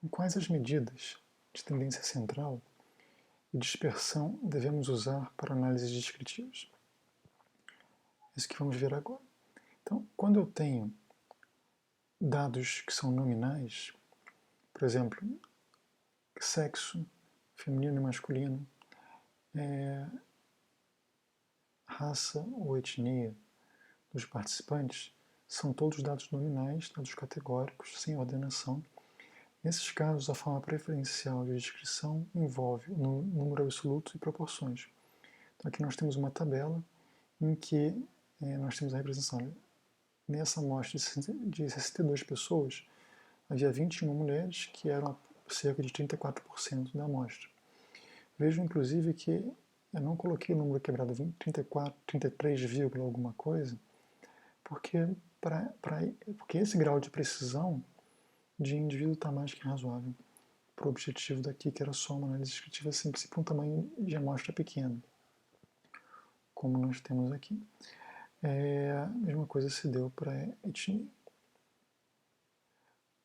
Quais as medidas de tendência central e dispersão devemos usar para análises descritivas? É isso que vamos ver agora. Então, quando eu tenho dados que são nominais, por exemplo, sexo, feminino e masculino, raça ou etnia dos participantes, são todos dados nominais, dados categóricos, sem ordenação. Nesses casos, a forma preferencial de descrição envolve o número absoluto e proporções. Então, aqui nós temos uma tabela em que nós temos a representação. Nessa amostra de 62 pessoas, havia 21 mulheres, que eram cerca de 34% da amostra. Vejo, inclusive, que eu não coloquei o número quebrado 34, 33, alguma coisa, porque esse grau de precisão de indivíduo está mais que razoável para o objetivo daqui, que era só uma análise descritiva simples para um tamanho de amostra pequeno, como nós temos aqui. A mesma coisa se deu para a etnia.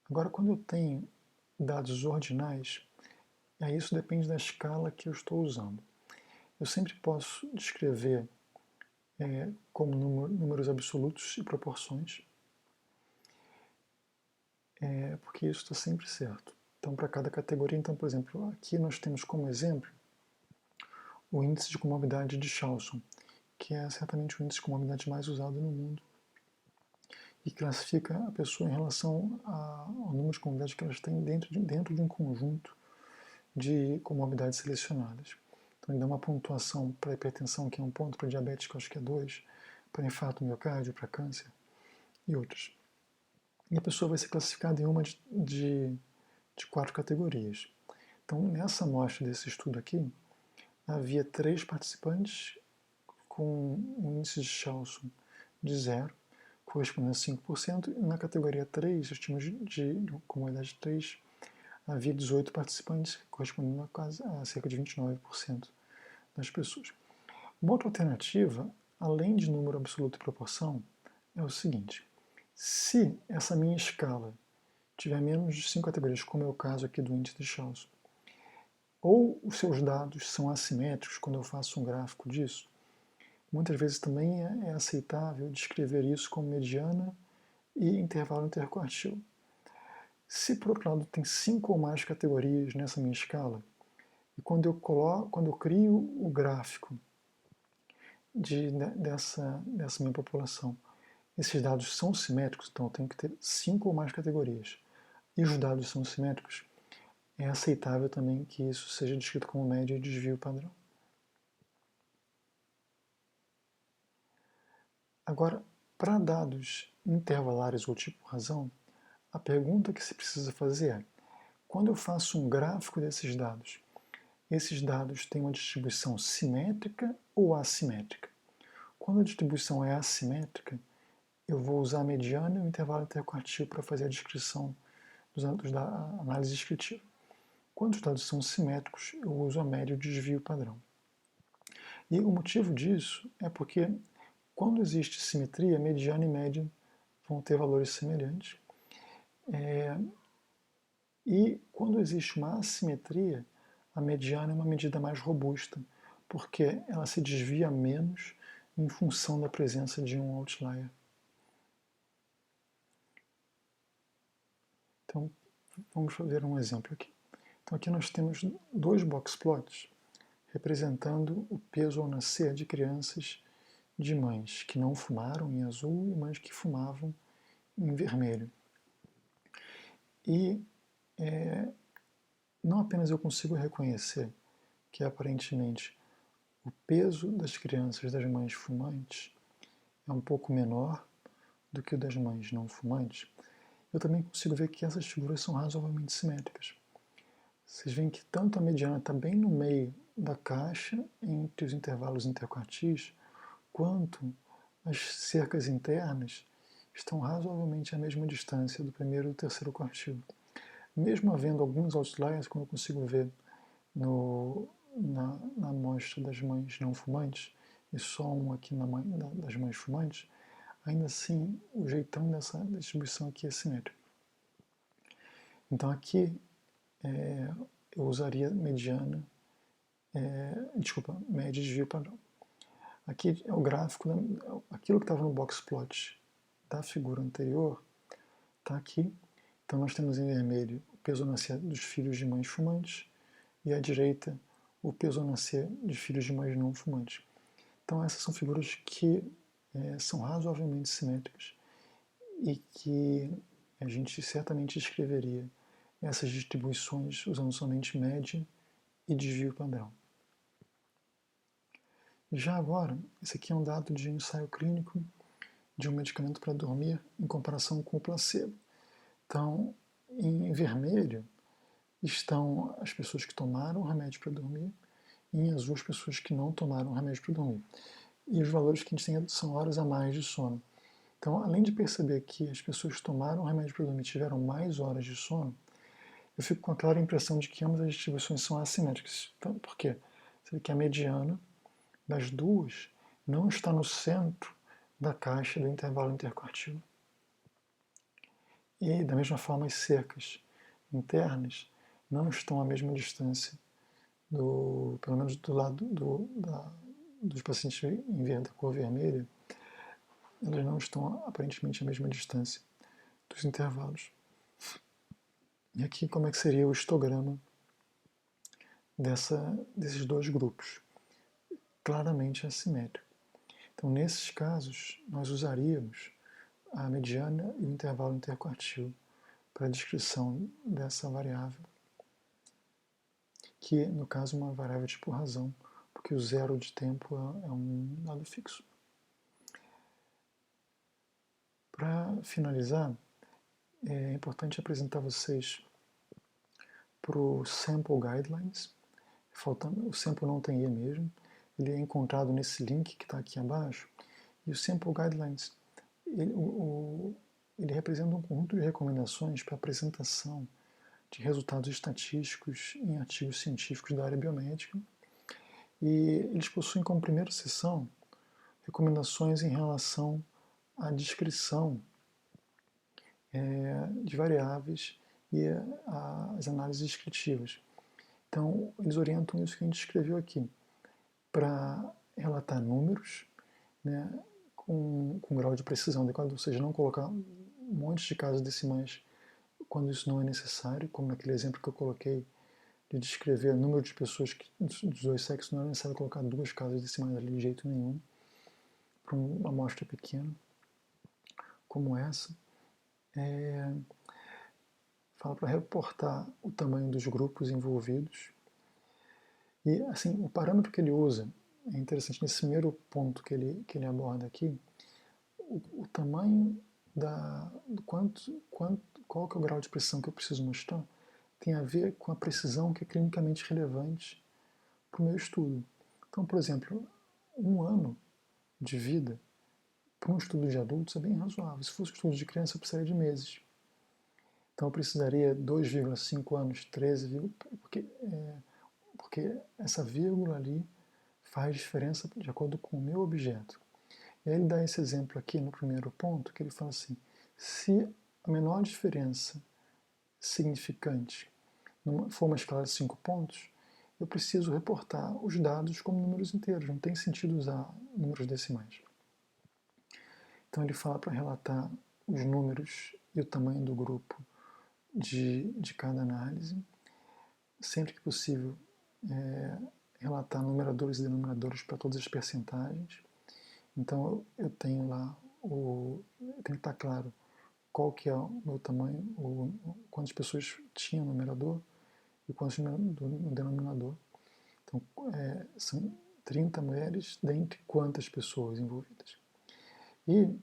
Agora, quando eu tenho dados ordinais, aí isso depende da escala que eu estou usando. Eu sempre posso descrever como números absolutos e proporções, porque isso está sempre certo. Então, para cada categoria, então, por exemplo, aqui nós temos como exemplo o índice de comorbidade de Shalson, que é certamente o índice de comorbidade mais usado no mundo, e classifica a pessoa em relação ao número de comorbidades que elas têm dentro de um conjunto de comorbidades selecionadas. Então, ele dá uma pontuação para hipertensão, que é 1 ponto, para diabetes, que eu acho que é 2, para infarto miocárdio, para câncer e outros. E a pessoa vai ser classificada em uma de 4 categorias. Então, nessa amostra desse estudo aqui, havia 3 participantes com um índice de Shalson de 0, correspondendo a 5%, e na categoria 3, estímulos de comorbidade 3, havia 18 participantes, correspondendo a cerca de 29% das pessoas. Uma outra alternativa, além de número absoluto e proporção, é o seguinte: se essa minha escala tiver menos de 5 categorias, como é o caso aqui do índice de Shalson, ou os seus dados são assimétricos, quando eu faço um gráfico disso, muitas vezes também é aceitável descrever isso como mediana e intervalo interquartil. Se, por outro lado, tem 5 ou mais categorias nessa minha escala, e quando eu crio o gráfico dessa minha população, esses dados são simétricos, então eu tenho que ter 5 ou mais categorias, e os dados são simétricos, é aceitável também que isso seja descrito como média e desvio padrão. Agora, para dados intervalares ou tipo razão, a pergunta que se precisa fazer é: quando eu faço um gráfico desses dados, esses dados têm uma distribuição simétrica ou assimétrica? Quando a distribuição é assimétrica, eu vou usar a mediana e o intervalo interquartil para fazer a descrição dos dados da análise descritiva. Quando os dados são simétricos, eu uso a média e o desvio padrão. E o motivo disso é porque, quando existe simetria, mediana e média vão ter valores semelhantes. E quando existe uma assimetria, a mediana é uma medida mais robusta, porque ela se desvia menos em função da presença de um outlier. Então, vamos ver um exemplo aqui. Então, aqui nós temos 2 box plots representando o peso ao nascer de crianças de mães que não fumaram, em azul, e mães que fumavam, em vermelho. E não apenas eu consigo reconhecer que, aparentemente, o peso das crianças das mães fumantes é um pouco menor do que o das mães não fumantes, eu também consigo ver que essas figuras são razoavelmente simétricas. Vocês veem que tanto a mediana está bem no meio da caixa, entre os intervalos interquartis, quanto as cercas internas estão razoavelmente à mesma distância do primeiro e do terceiro quartil. Mesmo havendo alguns outliers, como eu consigo ver na amostra das mães não fumantes, e só um aqui das mães fumantes, ainda assim o jeitão dessa distribuição aqui é simétrico. Então aqui eu usaria mediana, média e desvio padrão. Aqui é o gráfico, aquilo que estava no box plot da figura anterior, está aqui. Então nós temos em vermelho o peso a nascer dos filhos de mães fumantes e à direita o peso a nascer de filhos de mães não fumantes. Então essas são figuras que são razoavelmente simétricas e que a gente certamente escreveria essas distribuições usando somente média e desvio padrão. Já agora, esse aqui é um dado de ensaio clínico de um medicamento para dormir em comparação com o placebo. Então, em vermelho estão as pessoas que tomaram o remédio para dormir e em azul as pessoas que não tomaram o remédio para dormir. E os valores que a gente tem são horas a mais de sono. Então, além de perceber que as pessoas que tomaram o remédio para dormir tiveram mais horas de sono, eu fico com a clara impressão de que ambas as distribuições são assimétricas. Então, por quê? Você vê que a mediana das duas não está no centro da caixa do intervalo interquartil. E, da mesma forma, as cercas internas não estão à mesma distância, pelo menos do lado dos pacientes da cor vermelha, elas não estão aparentemente à mesma distância dos intervalos. E aqui como é que seria o histograma desses dois grupos? Claramente assimétrico. Então, nesses casos, nós usaríamos a mediana e o intervalo interquartil para a descrição dessa variável, que, no caso, é uma variável tipo razão, porque o zero de tempo é um dado fixo. Para finalizar, é importante apresentar vocês para o Sample Guidelines. O sample não tem E mesmo, ele é encontrado nesse link que está aqui abaixo. E o Sample Guidelines, ele representa um conjunto de recomendações para apresentação de resultados estatísticos em artigos científicos da área biomédica. E eles possuem como primeira seção recomendações em relação à descrição de variáveis e as análises descritivas. Então, eles orientam isso que a gente escreveu aqui, para relatar números, né, com grau de precisão adequado, ou seja, não colocar um monte de casas decimais quando isso não é necessário, como naquele exemplo que eu coloquei, de descrever o número de pessoas dos dois sexos, não é necessário colocar 2 casas decimais ali de jeito nenhum, para uma amostra pequena, como essa. Fala para reportar o tamanho dos grupos envolvidos. E, assim, o parâmetro que ele usa é interessante. Nesse primeiro ponto que ele aborda aqui, o tamanho qual que é o grau de precisão que eu preciso mostrar tem a ver com a precisão que é clinicamente relevante para o meu estudo. Então, por exemplo, 1 ano de vida para um estudo de adultos é bem razoável. Se fosse um estudo de criança, eu precisaria de meses. Então eu precisaria 2,5 anos, 13, porque essa vírgula ali faz diferença de acordo com o meu objeto. E aí ele dá esse exemplo aqui no primeiro ponto, que ele fala assim, se a menor diferença significante for uma escala de 5 pontos, eu preciso reportar os dados como números inteiros, não tem sentido usar números decimais. Então ele fala para relatar os números e o tamanho do grupo de cada análise, sempre que possível relatar numeradores e denominadores para todas as percentagens. Então eu tenho lá, tem que estar claro qual que é o meu tamanho, quantas pessoas tinham no numerador e quantos no denominador. Então são 30 mulheres dentre quantas pessoas envolvidas. E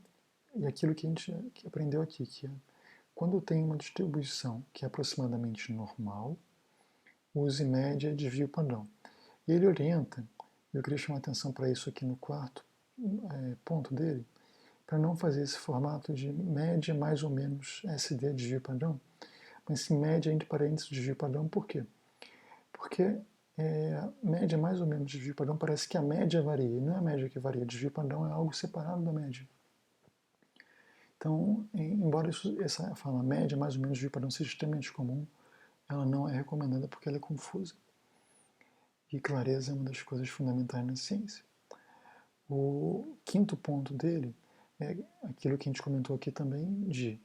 aquilo que a gente aprendeu aqui, que é quando eu tenho uma distribuição que é aproximadamente normal, use média e desvio padrão. E ele orienta, eu queria chamar a atenção para isso aqui no quarto ponto dele, para não fazer esse formato de média mais ou menos SD desvio padrão, mas sim média entre parênteses desvio padrão. Por quê? Porque média mais ou menos desvio padrão parece que a média varia, e não é a média que varia, desvio padrão é algo separado da média. Então, embora essa fala média mais ou menos desvio padrão seja extremamente comum ela não é recomendada porque ela é confusa. E clareza é uma das coisas fundamentais na ciência. O quinto ponto dele é aquilo que a gente comentou aqui também, de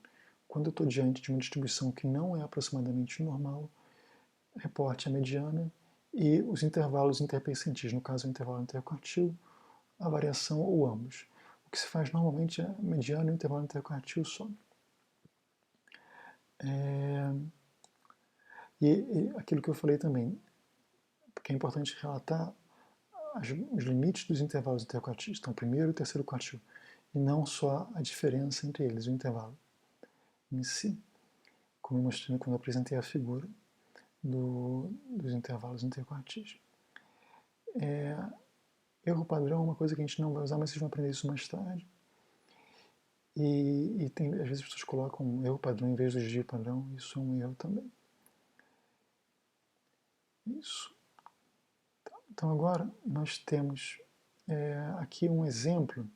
quando eu estou diante de uma distribuição que não é aproximadamente normal, reporte a mediana e os intervalos interpercentis, no caso o intervalo interquartil, a variação ou ambos. O que se faz normalmente é a mediana e o intervalo interquartil só. E aquilo que eu falei também, porque é importante relatar os limites dos intervalos interquartis, então primeiro e terceiro quartil, e não só a diferença entre eles, o intervalo em si, como eu mostrei quando eu apresentei a figura dos intervalos interquartis. Erro padrão é uma coisa que a gente não vai usar, mas vocês vão aprender isso mais tarde. E tem, às vezes as pessoas colocam um erro padrão em vez do desvio padrão, isso é um erro também. Isso. Então agora nós temos aqui um exemplo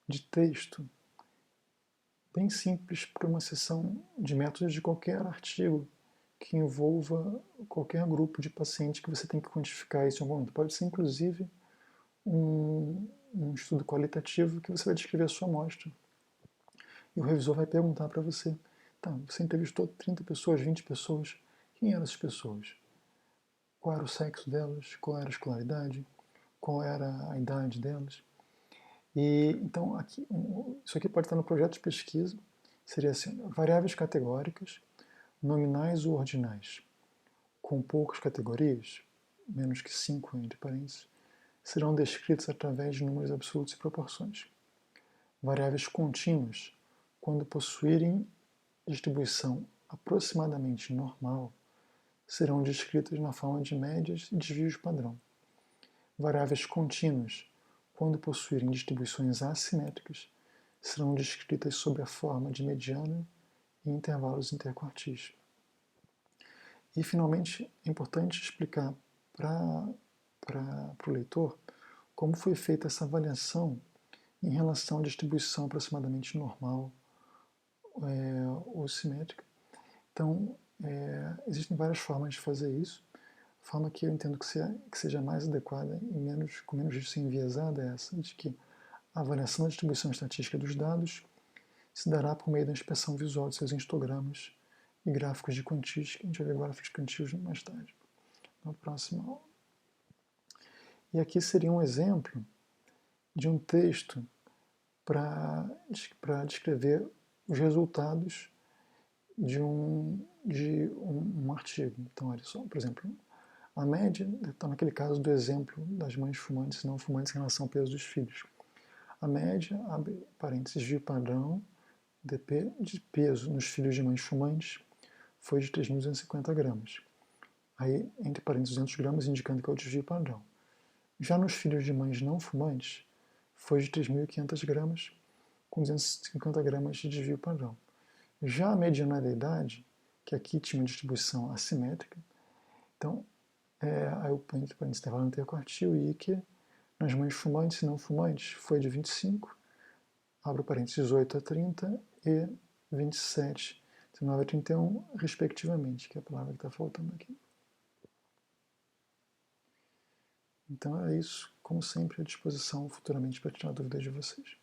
de texto bem simples para uma seção de métodos de qualquer artigo que envolva qualquer grupo de pacientes que você tem que quantificar isso em algum momento. Pode ser inclusive um estudo qualitativo que você vai descrever a sua amostra. E o revisor vai perguntar para você, tá, você entrevistou 30 pessoas, 20 pessoas, quem eram essas pessoas? Qual era o sexo delas? Qual era a escolaridade? Qual era a idade delas? E então aqui, isso aqui pode estar no projeto de pesquisa, seria assim, variáveis categóricas, nominais ou ordinais, com poucas categorias, menos que 5 entre parênteses, serão descritos através de números absolutos e proporções. Variáveis contínuas, quando possuírem distribuição aproximadamente normal, serão descritas na forma de médias e desvios padrão. Variáveis contínuas, quando possuírem distribuições assimétricas, serão descritas sob a forma de mediana e intervalos interquartis. E, finalmente, é importante explicar para o leitor como foi feita essa avaliação em relação à distribuição aproximadamente normal ou simétrica. Então, existem várias formas de fazer isso. A forma que eu entendo que seja mais adequada e com menos risco enviesada é essa, de que a avaliação da distribuição estatística dos dados se dará por meio da inspeção visual de seus histogramas e gráficos de quantística. A gente vai ver gráficos de quantística mais tarde, na próxima aula. E aqui seria um exemplo de um texto para descrever os resultados de um artigo. Então, olha só, por exemplo, a média, então naquele caso do exemplo das mães fumantes e não fumantes em relação ao peso dos filhos. A média, abre parênteses, de padrão de peso nos filhos de mães fumantes foi de 3.250 gramas. Aí, entre parênteses, 200 gramas, indicando que é o desvio padrão. Já nos filhos de mães não fumantes, foi de 3.500 gramas, com 250 gramas de desvio padrão. Já a mediana da idade, que aqui tinha uma distribuição assimétrica, então, aí eu ponho entre parênteses, intervalo interquartil e que nas mães fumantes e não fumantes foi de 25, abro parênteses, 18 a 30 e 27, 19 a 31, respectivamente, que é a palavra que está faltando aqui. Então é isso, como sempre, à disposição futuramente para tirar dúvidas de vocês.